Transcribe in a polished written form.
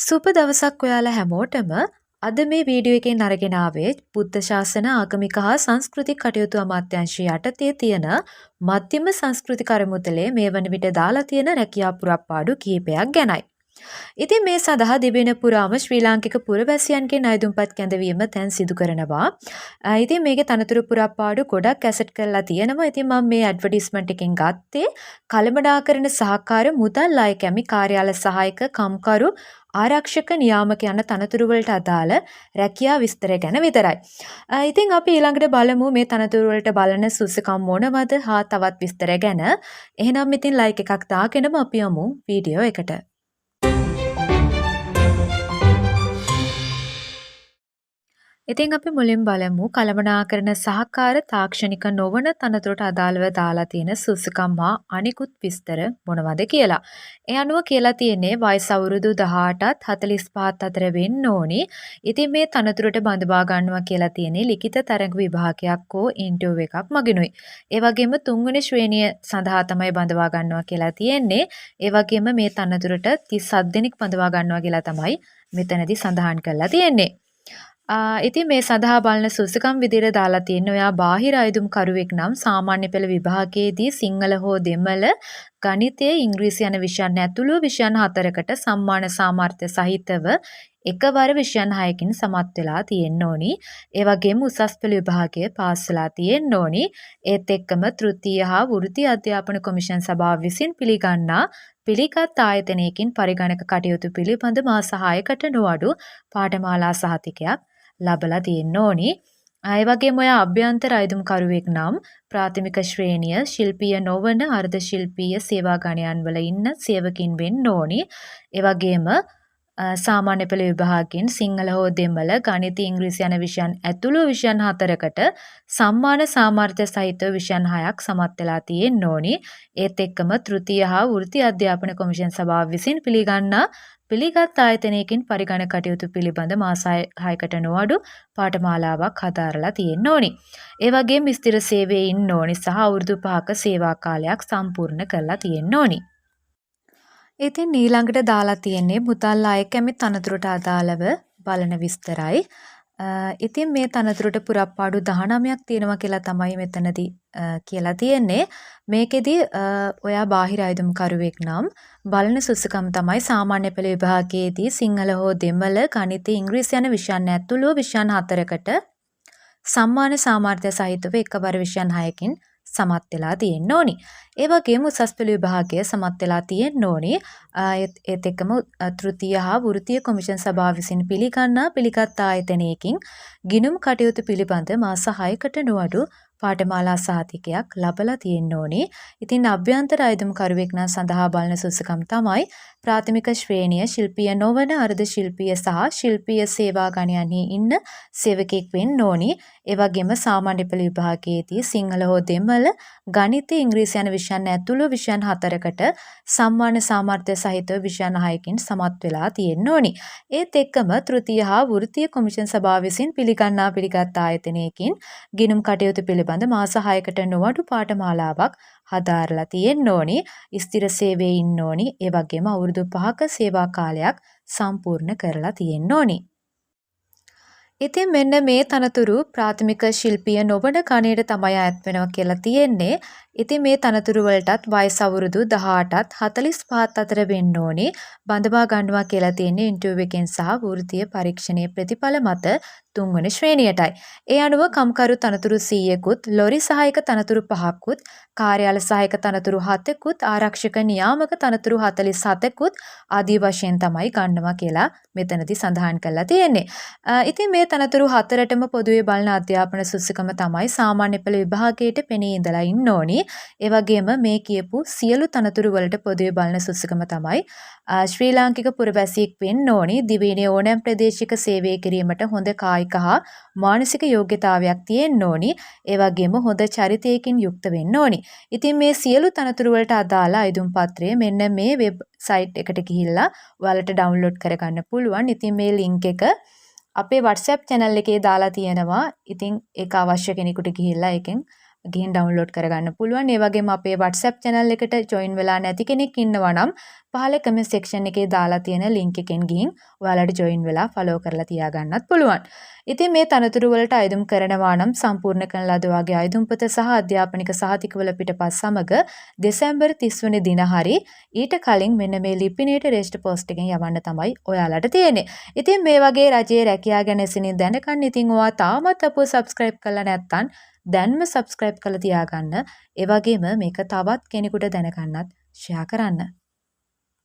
සුබ දවසක් ඔයාලා හැමෝටම. අද මේ වීඩියෝ එකෙන් අරගෙන ආවේ බුද්ධ ශාසන ආගමික හා සංස්කෘතික කටයුතු අමාත්‍යාංශය යටතේ තියෙන මධ්‍යම සංස්කෘතික අරමුදලේ මේ වන විට දාලා තියෙන රැකියා පුරප්පාඩු කිහිපයක් ගැනයි. ඉතින් මේ සඳහා දිවෙන පුරාම ශ්‍රී ලාංකික පුරවැසියන්ගෙන් අයදුම්පත් කැඳවීම දැන් සිදු කරනවා. ඉතින් මේකේ තනතුරු පුරප්පාඩු ගොඩක් ඇසට් කරලා තියෙනවා. ඉතින් මම මේ ඇඩ්වර්ටයිස්මන්ට් එකෙන් ගත්තේ කළමනාකරන සහකාර මුදල් අය කැමි කාර්යාල සහායක කම්කරු ආරක්ෂක නියාමක යන තනතුරු වලට අදාළ රැකියා විස්තර ගැන විතරයි. ඉතින් අපි ඊළඟට බලමු මේ තනතුරු වලට බලන සුසුකම් මොනවද හා තවත් විස්තර ගැන. එහෙනම් ඉතින් ලයික් එකක් දාගෙනම අපි යමු වීඩියෝ එකට. ඉතින් අපි මුලින් බලමු කළමනාකරන සහකාර තාක්ෂණික නොවන තනතුරට අදාළව දාලා තියෙන සුසුකම් හා අනිකුත් විස්තර මොනවද කියලා. ඒ අනුව කියලා තියෙන්නේ වයස අවුරුදු 18ත් 45ත් අතර වෙන්න ඕනි. ඉතින් මේ තනතුරට බඳවා ගන්නවා කියලා තියෙන්නේ ලිඛිත තරඟ විභාගයක් හෝ ඉන්ටර්විව් එකක් මගිනුයි. ඒ වගේම තුන්වෙනි ශ්‍රේණිය සඳහා තමයි බඳවා ගන්නවා කියලා තියෙන්නේ. ඒ වගේම මේ තනතුරට 37 දෙනෙක් බඳවා ගන්නවා කියලා තමයි මෙතනදී සඳහන් කරලා තියෙන්නේ. ඉතින් මේ සඳහා බලන සුසුකම් විදිහට දාලා තියෙන ඔයා බාහිර අයදුම් කරුවෙක් නම් සාමාන්‍ය පෙළ විභාගයේදී සිංහල හෝ දෙමළ ගණිතය ඉංග්‍රීසි යන විෂයන් ඇතුළු විෂයන් 4කට සම්මාන සාමර්ථ්‍ය සහිතව එකවර විෂයන් 6කින් සමත් වෙලා තියෙන්න ඕනි. ඒ වගේම උසස් පෙළ විභාගය පාස් වෙලා තියෙන්න ඕනි. ඒත් එක්කම තෘතීය හා වෘත්තීය අධ්‍යාපන කොමිෂන් සභාව විසින් පිළිගන්නා පිළිගත් ආයතනයකින් පරිගණක කටයුතු පිළිබඳ මාස 6කට නොඅඩු පාඨමාලා සහතිකයක් ලබලා තියෙන්න ඕනි. ඒ වගේම ඔයා අභ්‍යන්තර අයදුම් කරුවෙක් නම් ප්‍රාථමික ශ්‍රේණිය ශිල්පීය නොවන අර්ධ ශිල්පීය සේවා ගණයන් වල ඉන්න සේවකින් වෙන්න ඕනි. ඒ වගේම සාමාන්‍ය පෙළ විභාගයෙන් සිංහල හෝ දෙමළ ගණිත ඉංග්‍රීසි යන විෂයන් ඇතුළු විෂයන් 4කට සම්මාන සාමර්ථ්‍ය සහිතව විෂයන් 6ක් සමත් වෙලා තියෙන්න ඕනි. ඒත් එක්කම තෘතීය හා වෘත්තීය අධ්‍යාපන කොමිෂන් සභාව විසින් පිළිගන්නා පිළිගත් ආයතනයකින් පරිගණක කටයුතු පිළිබඳ මාස 6කට නොඅඩු පාඨමාලාවක් හදාරලා තියෙන්න ඕනි. ඒ වගේම ස්ථිර සේවයේ ඉන්න ඕනි සහ අවුරුදු 5ක සේවා කාලයක් සම්පූර්ණ කරලා තියෙන්න ඕනි. ඉතින් ඊළඟට දාලා තියෙන්නේ මුදල් අය කැමි තනතුරට අදාළව බලන විස්තරයි. ඉතින් මේ තනතුරට පුරප්පාඩු 19ක් තියෙනවා කියලා තමයි මෙතනදී කියලා තියෙන්නේ. මේකෙදි ඔයා බාහිර අයදුම් කරුවෙක් නම් බලන සුසුකම් තමයි සාමාන්‍ය පෙළ විභාගයේදී සිංහල හෝ දෙමළ ගණිත ඉංග්‍රීසි යන විෂයන් ඇතුළු විෂයන් 4කට සම්මාන සාමර්ථ්‍ය සහිතව එකවර විෂයන් 6කින් සමත් වෙලා තියෙන්න ඕනි. ඒ වගේම උසස් පෙළ විභාගය සමත් වෙලා තියෙන්න ඕනි. ඒත් එක්කම තෘතීය හා වෘත්තීය කොමිෂන් සභාව විසින් පිළිගන්නා පිළිගත් ආයතනයකින් ගිණුම් කටයුතු පිළිබඳ මාස 6කට නොඅඩු පාඨමාලා සහතිකයක් ලබලා තියෙන්න ඕනි. ඉතින් අභ්‍යන්තර අයදුම් කරුවෙක් නම් සඳහා බලන සුසුකම් තමයි ප්‍රාථමික ශ්‍රේණිය ශිල්පීය නොවන අර්ධ ශිල්පීය සහ ශිල්පීය සේවා ගණයන්හි ඉන්න සේවකෙක් වෙන්න ඕනි. ඒ වගේම සාමාන්‍ය පෙළ විභාගයේදී සිංහල හෝ දෙමළ ගණිත ඉංග්‍රීසි යන විෂයන් ඇතුළු විෂයන් 4කට සම්මාන සාමර්ථ්‍ය සහිතව විෂයන් 6කින් සමත් වෙලා තියෙන්න ඕනි. ඒත් එක්කම තෘතීය හා වෘත්තීය කොමිෂන් සභාව විසින් පිළිගන්නා පිළිගත් ආයතනයකින් ගිණුම් කටයුතු පිළිබඳ මාස 6කට නොඅඩු පාඨමාලාවක් හදාරලා තියෙන්න ඕනි. ස්ථිර සේවයේ ඉන්න ඕනි. ඒ වගේම අවුරුදු 5ක සේවා කාලයක් සම්පූර්ණ කරලා තියෙන්න ඕනි. ඉතින් මෙන්න මේ තනතුරු ප්‍රාථමික ශිල්පීය නොවන ගණයට තමයි අයත් වෙනවා කියලා තියෙන්නේ. ඉතින් මේ තනතුරු වලටත් වයස අවුරුදු 18ත් 45ත් අතර වෙන්න ඕනේ. බඳවා ගන්නවා කියලා තියෙන්නේ ඉන්ටර්විව් එකෙන් සහ වෘත්තීය පරීක්ෂණයේ ප්‍රතිඵල මත තුන්වෙනි ශ්‍රේණියටයි. ඒ අනුව කම්කරු තනතුරු 100කුත්, ලොරි සහායක තනතුරු 5කුත්, කාර්යාල සහායක තනතුරු 7කුත්, ආරක්ෂක නියාමක තනතුරු 47කුත් ආදී වශයෙන් තමයි ගන්නවා කියලා මෙතනදී සඳහන් කරලා තියෙන්නේ. ඉතින් මේ තනතුරු 4ටම පොදුවේ බලන අධ්‍යාපන සුසුකම තමයි සාමාන්‍ය පෙළ විභාගයට පෙනී ඉඳලා ඉන්න ඕනි. ඒ වගේම මේ කියපු සියලු තනතුරු වලට පොදුවේ බලන සුසුකම තමයි ශ්‍රී ලාංකික පුරවැසියෙක් වෙන්න ඕනි. දිවයිනේ ඕනෑම ප්‍රදේශයක සේවය කිරීමට හොඳ කායික හා මානසික යෝග්‍යතාවයක් තියෙන්න ඕනි. ඒ වගේම හොඳ චරිතයකින් යුක්ත වෙන්න ඕනි. ඉතින් මේ සියලු තනතුරු වලට අදාළ අයදුම් පත්‍රය මෙන්න මේ වෙබ් සයිට් එකට ගිහිල්ලා ඔයාලට ඩවුන්ලෝඩ් කරගන්න පුළුවන්. ඉතින් මේ ලින්ක් එක අපේ WhatsApp channel එකේ දාලා තියෙනවා. ඉතින් ඒක අවශ්‍ය කෙනෙකුට ගිහිල්ලා ඒකෙන් ගිහින් ඩවුන්ලෝඩ් කරගන්න පුළුවන්. ඒ වගේම අපේ WhatsApp channel එකට join වෙලා නැති කෙනෙක් ඉන්නවා නම් පහළ කමෙන්ට් සෙක්ෂන් එකේ දාලා තියෙන ලින්ක් එකෙන් ගිහින් ඔයාලට ජොයින් වෙලා ෆලෝ කරලා තියාගන්නත් පුළුවන්. ඉතින් මේ තනතුරු වලට අයදුම් කරනවා නම් සම්පූර්ණ කරන ලද ඔයාගේ අයදුම් පොත සහ අධ්‍යාපනික සහතිකවල පිටපත් සමග දෙසැම්බර් 30 වෙනි දින හරි ඊට කලින් මෙන්න මේ ලිපිණයට රෙජිස්ටර් පෝස්ට් එකෙන් යවන්න තමයි ඔයාලට තියෙන්නේ. ඉතින් මේ වගේ රජයේ රැකියා ගැන එසෙනින් දැනගන්න ඉතින් ඔයා තාමත් අපව සබ්ස්ක්‍රයිබ් කරලා නැත්නම් දැන්ම සබ්ස්ක්‍රයිබ් කරලා තියාගන්න. ඒ වගේම මේක තවත් කෙනෙකුට දැනගන්නත් ෂෙයා කරන්න.